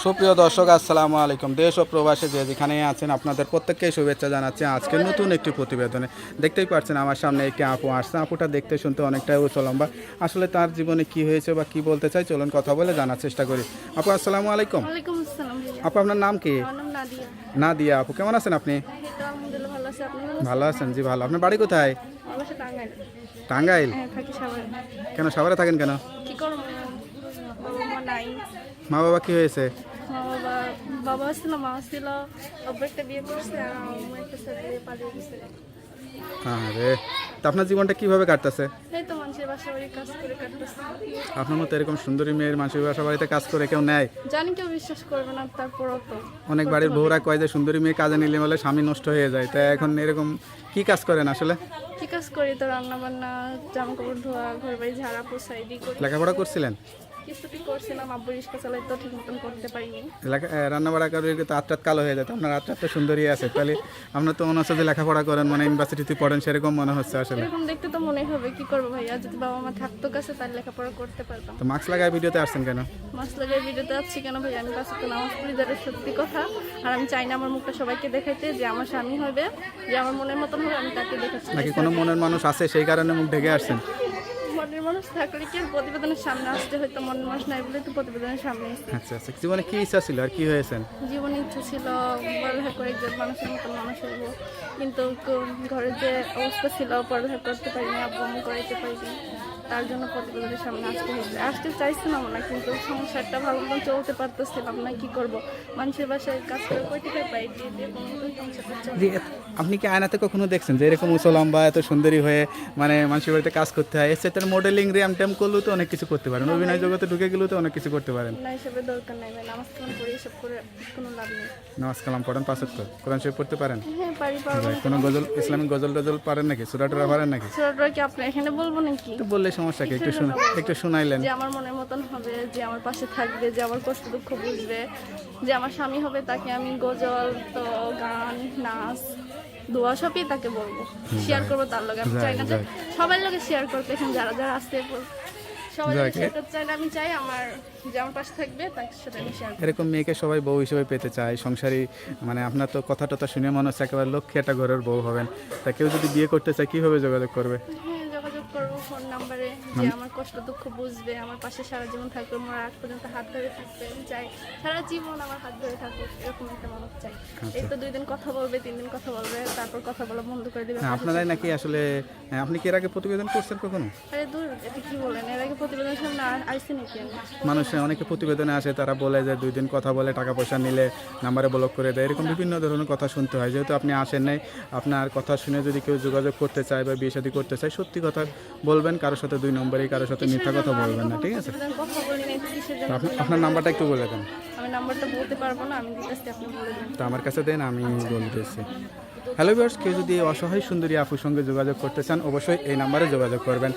সুপ্রিয় দর্শক আসসালামু আলাইকুম। দেশ ও প্রবাসে যে যেখানে আছেন আপনাদের প্রত্যেককেই শুভেচ্ছা জানাচ্ছি আজকে নতুন একটি প্রতিবেদনে। দেখতেই পাচ্ছেন আমার সামনে একটি আপু আসছে। আপুটা দেখতে শুনতে অনেকটাই উঁচু লম্বা। আসলে তার জীবনে কি হয়েছে বা কি বলতে চাই চলুন কথা বলে জানার চেষ্টা করি। আপু আসসালামু আলাইকুম। ওয়ালাইকুম আসসালাম ভাইয়া। আপু আপনার নাম কি? আমার নাম নাদিয়া। নাদিয়া। আপু কেমন আছেন আপনি? এই তো আলহামদুলিল্লাহ ভালো আছি। আপনি ভালো আছেন? ভালো আছেন? জি ভালো। আপনার বাড়ি কোথায়? আমার বাসা টাঙ্গাইল। টাঙ্গাইল? হ্যাঁ, থাকি সাভারে। কেন সাভারে থাকেন কেন? কি করবো, বাবা মা নাই। মা বাবা কি হয়েছে? বাবা ছিল, মা ছিল, আব্বু একটা বিয়ে করছে আর আমার একটা ছেলে পালিয়ে গেছে। হ্যাঁ রে, তা আপনার জীবনটা কিভাবে কাটতেছে? এই তো মানুষের বাসা বাড়ি কাজ করে কাটতেছে। আপনার মতো এরকম সুন্দরী মেয়ের মানুষের বাসা বাড়িতে কাজ করে কেউ নেয়? জানি কেউ বিশ্বাস করবে না, তারপরও তো অনেক বাড়ির বউরা কয় যে সুন্দরী মেয়ে কাজে নিলে বলে স্বামী নষ্ট হয়ে যায়। তাই এখন এরকম কি কাজ করেন আসলে? কি কাজ করি তো, রান্না বান্না, জামা কাপড় ধোয়া, ঘর বাড়ি ঝাড়া পোছা এদিকে করি। লেখাপড়া করছিলেন? কিছুটি করছিলাম, আব্বু রিক্সা চালাই তো ঠিক মতন করতে পারিনি। রান্না বাড়া করে তো আটটাত কালো হয়ে যায়। আপনার আটটা তো সুন্দরী আছে, তাহলে আপনার তো মনে হচ্ছে যে লেখাপড়া করেন, মানে ইউনিভার্সিটিতে পড়েন সেরকম মনে হচ্ছে আসলে। এরকম দেখতে তো মনে হবে, কি করবো ভাইয়া, যদি বাবা মা থাকতো কাছে তাহলে লেখাপড়া করতে পারতাম। তো মাস্ক লাগায় ভিডিওতে আসছেন কেন? মাস লাগাই ভিডিওতে আছি কেন ভাই, আমি পাশে তো নামাজ পড়ি, যাদের সত্যি কথা। আর আমি চাই না আমার মুখটা সবাইকে দেখাইতে যে আমার স্বামী হবে, যে আমার মনের মতন হবে, আমি তাকে দেখাচ্ছি। নাকি কোনো মনের মানুষ আছে সেই কারণে মুখ ঢেকে আসছেন? মনের মানুষ থাকলে কি আর প্রতিবেদনের সামনে আসতে হয়তো, মনের মানুষ নাই বলে তো প্রতিবেদনের সামনে এসেছি। আচ্ছা আচ্ছা, জীবনে কি ইচ্ছা ছিল আর কি হয়েছেন? জীবনে ইচ্ছা ছিল পড়ালেখা করে একজন মানুষের মতন মানুষ হবো, কিন্তু ঘরের যে অবস্থা ছিল পড়ালেখা করতে পারিনি, আব্বু আম্মু করাইতে পারিনি। তার জন্য প্রতিবেদনের সামনে আসতে হয়েছে। আসতে চাইছিলাম না, কিন্তু সংসারটা ভালো মতন চলতে পারতেছিলাম না, কি করব। মানুষের বাসায় কাজ করে কই টাকা পাই, দিয়ে দিয়ে কোনো মতন সংসারটা চলে। জি, আপনি কি আয়নাতে কখনো দেখছেন যে এরকম উঁচু লম্বা এত সুন্দরী হয়ে মানে মানুষের বাড়িতে কাজ করতে হয়? এর সাথে মডেলিং র্যাম ট্যাম করলেও তো অনেক কিছু করতে পারেন, অভিনয় জগতে ঢুকে গেলেও তো অনেক কিছু করতে পারেন। না, এসবের দরকার নাই ভাই, নামাজ কালাম পড়ে এসব করে কোনো লাভ নেই। নামাজ কালাম পড়েন, পাঁচ ওয়াক্ত কোরআন শরীফ পড়তে পারেন? হ্যাঁ পারি, পারবো। কোনো গজল, ইসলামিক গজল টজল পারেন নাকি? সূরা টুরা পারেন নাকি? ছোটরা কি আপনার এখানে বলবো নাকি? তো বললে সমস্যা কি, একটু শুনাইলেন। যে আমার মনের মতন হবে, যে আমার পাশে থাকবে, যে আমার কষ্ট দুঃখ বুঝবে, যে আমার স্বামী হবে, তাকে আমি গজল তো গান নাচ দোয়া সবই তাকে বলবো, শেয়ার করবো তার লগে। আমি চাই না যে সবার লগে শেয়ার করতে, এখানে যারা যারা আসতে সবাই শেয়ার করতে চাই না। আমি চাই আমার যে আমার পাশে থাকবে তার সাথে আমি শেয়ার করবো। এরকম মেয়েকে সবাই বউ হিসেবে পেতে চায়, সংসারী। মানে আপনার তো কথা টথা শুনে মনে হচ্ছে একেবারে লক্ষ্মী একটা ঘরের বউ হবেন। তা কেউ যদি বিয়ে করতে চায় কীভাবে যোগাযোগ করবে? হ্যাঁ, যোগাযোগ করবো ফোন নাম্বারে, যে আমার কষ্ট দুঃখ বুঝবে, আমার পাশে সারা জীবন থাকবে, আমার আগ পর্যন্ত হাত ধরে থাকবে। আমি চাই সারা জীবন আমার হাত ধরে থাকুক, এরকম একটা মানুষ চাই। এই তো 2 দিন কথা বলবে, 3 দিন কথা বলবে, তারপর কথা বলা বন্ধ করে দেবে। হ্যাঁ, আপনারাই নাকি আসলে আপনি কি এর আগে প্রতিবেদন করছেন কখনো? আরে দূর, এটা কি বলেন, এর আগে প্রতিবেদনের সামনে আইসি নাকি আমি? মানুষ অনেকে প্রতিবেদনে আসে, তারা বলে যে 2 দিন কথা বলে টাকা পয়সা নিলে নাম্বারে ব্লক করে দেয়, এরকম বিভিন্ন ধরনের কথা শুনতে হয়। যেহেতু আপনি আসেন নাই, আপনার কথা শুনে যদি কেউ যোগাযোগ করতে চায় বা বিয়ে শাদী করতে চায়, সত্যি কথা বলবেন, কারোর সাথে 2 নম্বরেই, কারোর সাথে মিথ্যা কথা বলবেন না, ঠিক আছে? কথা বলি না, তো কিসের জন্য? আপনার নাম্বারটা একটু বলে দেন। আমি নাম্বারটা বলতে পারবো না, আমি দিতেছি, আপনি বলে দেন। তো আমার কাছে দেন, আমি বলতেছি। হ্যালো ভিউয়ার্স, কেউ যদি অসহায় সুন্দরী আপুর সঙ্গে যোগাযোগ করতে চান অবশ্যই এই নাম্বারে যোগাযোগ করবেন।